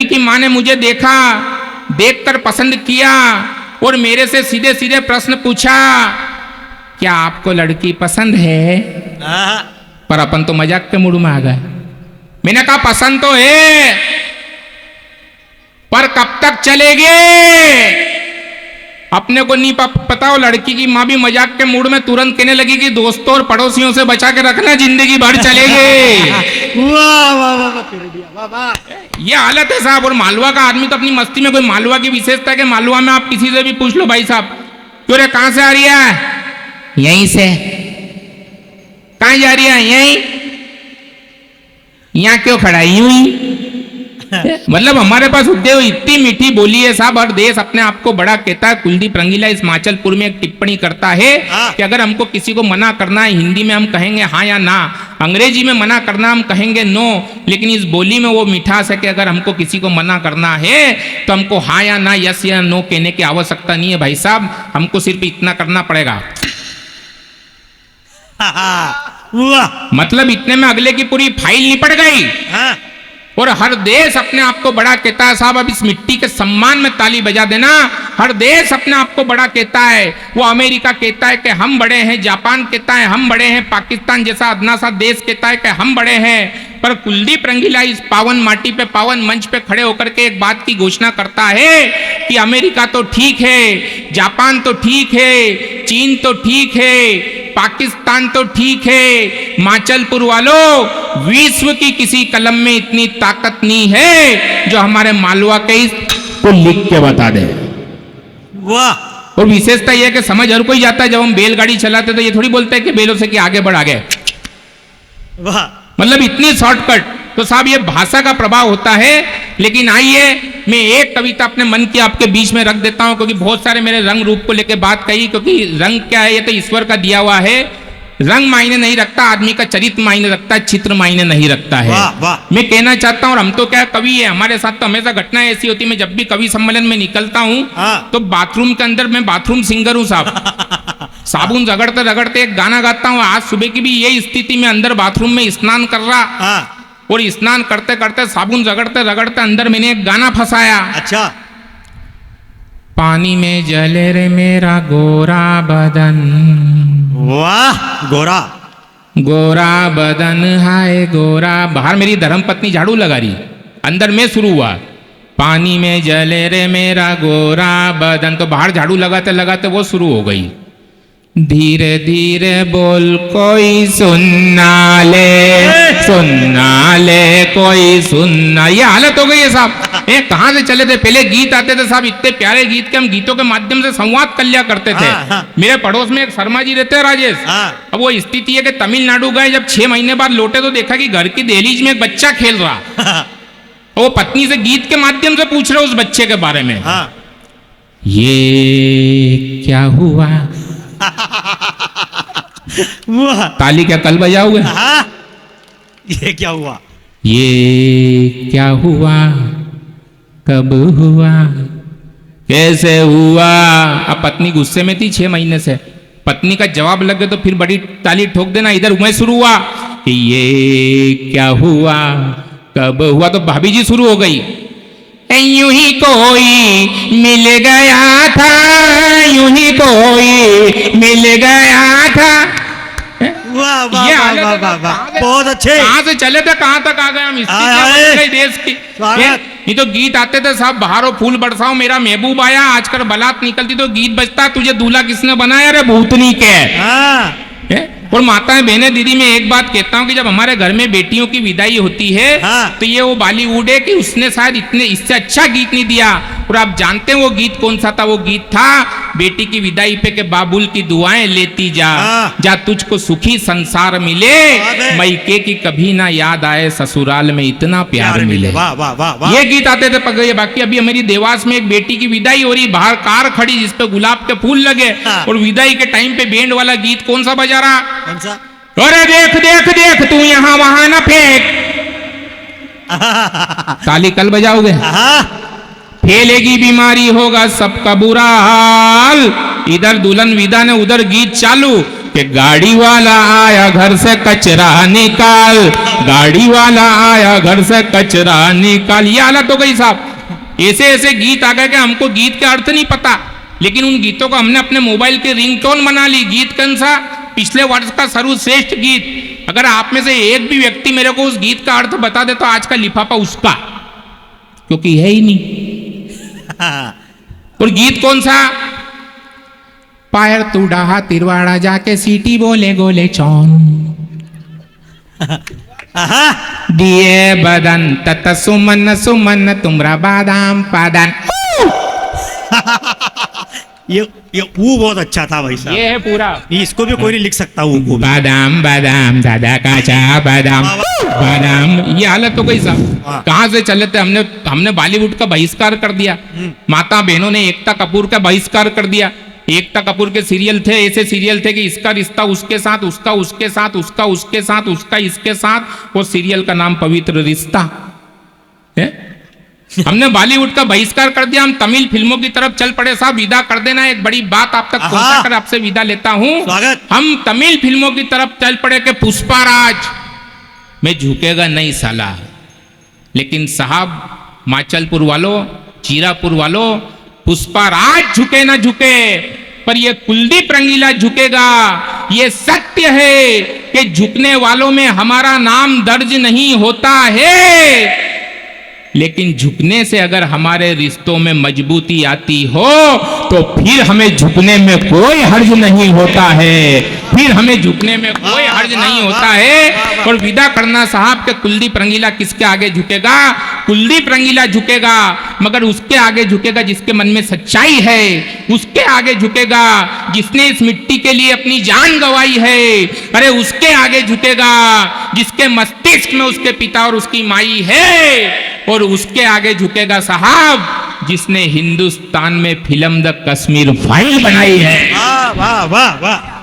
की माँ ने मुझे देखा, देखकर पसंद किया और मेरे से सीधे सीधे प्रश्न पूछा, क्या आपको लड़की पसंद है? पर अपन तो मजाक के मूड में आ गए। मैंने कहा पसंद तो है, पर कब तक चलेगे? अपने को नहीं पता। हो लड़की की माँ भी मजाक के मूड में तुरंत कहने लगी कि दोस्तों और पड़ोसियों से बचा के रखना, जिंदगी भर चलेगी। वाह वाह वाह वाह। ये हालत है साहब। और मालवा का आदमी तो अपनी मस्ती में, कोई मालवा की विशेषता है कि मालवा में आप किसी से भी पूछ लो, भाई साहब क्यों रे कहां से आ रही है? यहीं से। कहां जा रही है? यहीं। यहां क्यों खड़ा है? यूं ही। मतलब हमारे पास उठे हुए इतनी मीठी बोली है साहब। हर देश अपने आप को बड़ा कहता है। कुलदीप रंगीला इस हिमाचलपुर में एक टिप्पणी करता है कि अगर हमको किसी को मना करना है, हिंदी में हम कहेंगे हाँ या ना, अंग्रेजी में मना करना हम कहेंगे नो, लेकिन इस बोली में वो मिठास है कि अगर हमको किसी को मना करना है तो हमको हाँ या ना, यस या नो कहने की आवश्यकता नहीं है भाई साहब। हमको सिर्फ इतना करना पड़ेगा। मतलब इतने में अगले की पूरी फाइल निपट गई। और हर देश अपने आप को बड़ा कहता है साहब। अब इस मिट्टी के सम्मान में ताली बजा देना। हर देश अपने आप को बड़ा कहता है। वो अमेरिका कहता है कि हम बड़े हैं, जापान कहता है हम बड़े हैं, पाकिस्तान जैसा अदना सा देश कहता है कि हम बड़े हैं। पर कुलदीप रंगीला इस पावन माटी पे, पावन मंच पे खड़े होकर के एक बात की घोषणा करता है कि अमेरिका तो ठीक है, जापान तो ठीक है, चीन तो ठीक है, पाकिस्तान तो ठीक है, हिमाचलपुर वालों विश्व की किसी कलम में इतनी ताकत नहीं है जो हमारे मालवा के को लिख के बता दे। वाह। और विशेषता यह है कि समझ हर कोई जाता है। जब हम बैलगाड़ी चलाते तो ये थोड़ी बोलते हैं कि बैलों से कि आगे बढ़ आगे। वाह। मतलब इतनी शॉर्टकट। तो साहब ये भाषा का प्रभाव होता है। लेकिन आइए मैं एक कविता अपने मन की आपके बीच में रख देता हूं, क्योंकि बहुत सारे मेरे रंग रूप को लेकर बात कही। क्योंकि रंग क्या है? ये तो ईश्वर का दिया हुआ है। रंग मायने नहीं रखता, आदमी का चरित्र मायने रखता है, चित्र मायने नहीं रखता है। वाह, वाह। मैं कहना चाहता हूं, और हम तो क्या कवि है, हमारे साथ तो हमेशा घटनाएं ऐसी होती है। मैं जब भी कवि सम्मेलन में निकलता हूं तो बाथरूम के अंदर मैं बाथरूम सिंगर हूं साहब। साबुन रगड़ते रगड़ते एक गाना गाता हूं। आज सुबह की भी यही स्थिति में अंदर बाथरूम में स्नान कर रहा, और स्नान करते करते साबुन रगड़ते रगड़ते अंदर मैंने एक गाना फंसाया। अच्छा। पानी में जले रे मेरा गोरा बदन। वाह। गोरा गोरा बदन हाय गोरा। बाहर मेरी धर्मपत्नी झाड़ू लगा रही, अंदर में शुरू हुआ पानी में जले रे मेरा गोरा बदन। तो बाहर झाड़ू लगाते लगाते वो शुरू हो गई, धीरे धीरे बोल कोई सुनना ले कोई सुनना। ये हालत हो गई है साहब। कहां से चले थे? पहले गीत आते थे साहब, इतने प्यारे गीत के हम गीतों के माध्यम से संवाद कर लिया करते थे। मेरे पड़ोस में एक शर्मा जी रहते हैं, राजेश। अब वो स्थिति है कि तमिलनाडु गए, जब 6 महीने बाद लौटे तो देखा कि घर की दहलीज में एक बच्चा खेल रहा। वो पत्नी से गीत के माध्यम से पूछ रहे उस बच्चे के बारे में, ये क्या हुआ? ताली क्या कल बजाओगे? ये क्या हुआ? ये क्या हुआ? कब हुआ? कैसे हुआ? अब पत्नी गुस्से में थी 6 महीने से। पत्नी का जवाब लग गया तो फिर बड़ी ताली ठोक देना। इधर मैं शुरू हुआ कि ये क्या हुआ? कब हुआ? तो भाभी जी शुरू हो गई, यूं ही कोई मिल गया था, यूं ही कोई मिल गया था। वाह वाह वाह वाह वाह, बहुत अच्छे। कहां से चले थे कहां तक आ गए हम? स्थिति देश की। नहीं तो गीत आते थे साहब, बहारो फूल बरसाओ मेरा महबूब आया। आजकल बारात निकलती तो गीत बजता, तुझे दूल्हा किसने बनाया रे भूतनी के। और माताएं बहनें दीदी मैं एक बात कहता हूं कि जब हमारे घर में बेटियों की विदाई होती है तो ये वो बॉलीवुड है कि उसने शायद इतने इससे अच्छा गीत नहीं दिया। और आप जानते हैं वो गीत कौन सा था? वो गीत था बेटी की विदाई पे के बाबुल की दुआएं लेती जा, जा तुझको सुखी संसार मिले, मैके की कभी ना याद आए, ससुराल में इतना प्यार मिले। वाह वाह वाह। ये गीत आते थे पगड़े। बाकी अभी मेरी देवास में एक बेटी की विदाई हो रही, बाहर कार खड़ी जिसपे गुलाब के फूल लगे, और विदाई के टाइम पे बैंड वाला गीत कौन सा बजा रहा? कौन सा? अरे देख देख देख तू यहां वहां ना फेंक। ताली कल बजाओगे? फैलेगी बीमारी, होगा सबका बुरा हाल। इधर दुल्हन विदा ने उधर गीत चालू कि गाड़ी वाला आया घर से कचरा निकाल, गाड़ी वाला आया घर से कचरा निकाल। ये हालत हो गई साहब। ऐसे ऐसे गीत आ गए कि हमको गीत के अर्थ नहीं पता, लेकिन उन गीतों को हमने अपने मोबाइल के रिंगटोन बना ली। गीत कौन सा? पिछले वर्ष का सर्वश्रेष्ठ गीत। अगर आप में से एक भी व्यक्ति मेरे को उस गीत का अर्थ बता दे तो आज का लिफाफा उसका, क्योंकि है ही नहीं। और गीत कौन सा? पायर तू डाहा तिरवाड़ा जाके सीटी बोले गोले चौन, दिए बदन तत सुमन सुमन तुमरा बादाम पादान। ये वो बहुत अच्छा था भाई साहब। ये है पूरा। इसको भी कोई नहीं लिख सकता वो को भी। बादाम बादाम दादा का चा बादाम बादाम। ये हालत तो गई साहब। कहाँ से चले थे? हमने बॉलीवुड का बहिष्कार कर दिया। माता बहनों ने एकता कपूर का बहिष्कार कर दिया। एकता कपूर के सीरियल थे, ऐसे सीरियल थे कि इसका रिश्ता उसके साथ, उसका उसके साथ, उसका उसके साथ, उसका इसके साथ। वो सीरियल का नाम पवित्र रिश्ता है। हमने बॉलीवुड का बहिष्कार कर दिया, हम तमिल फिल्मों की तरफ चल पड़े। साहब विदा कर देना, एक बड़ी बात आप तक पहुंचा कर आपसे विदा लेता हूं। हम तमिल फिल्मों की तरफ चल पड़े कि पुष्पाराज में झुकेगा नहीं साला। लेकिन साहब माचलपुर वालों, चीरापुर वालों, पुष्पाराज झुके ना झुके पर ये कुलदीप रंगीला झुकेगा। ये सत्य है कि झुकने वालों में हमारा नाम दर्ज नहीं होता है, लेकिन झुकने से अगर हमारे रिश्तों में मजबूती आती हो तो फिर हमें झुकने में कोई हर्ज नहीं होता है, फिर हमें झुकने में कोई हर्ज नहीं होता है। और विदा करना साहब के कुलदीप रंगीला किसके आगे झुकेगा? कुलदीप रंगीला झुकेगा, मगर उसके आगे झुकेगा जिसके मन में सच्चाई है, उसके आगे झुकेगा जिसने इस मिट्टी के लिए अपनी जान गंवाई है। अरे उसके आगे झुकेगा जिसके मस्तिष्क में उसके पिता और उसकी माई है। और उसके आगे झुकेगा साहब जिसने हिंदुस्तान में फिल्म द कश्मीर फाइल बनाई है। वाह वाह वाह वाह।